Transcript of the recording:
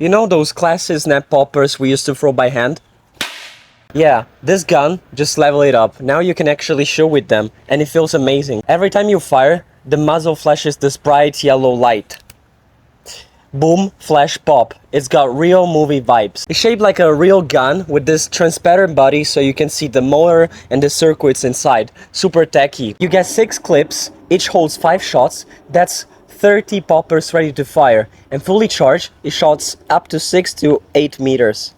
You know those classic snap poppers we used to throw by hand? Yeah, this gun, just level it up. Now you can actually shoot with them, and it feels amazing. Every time you fire, the muzzle flashes this bright yellow light. Boom, flash, pop. It's got real movie vibes. It's shaped like a real gun with this transparent body so you can see the motor and the circuits inside. Super techy. You get 6 clips, each holds 5 shots. That's 30 poppers ready to fire. And fully charged, it shoots up to 6 to 8 meters.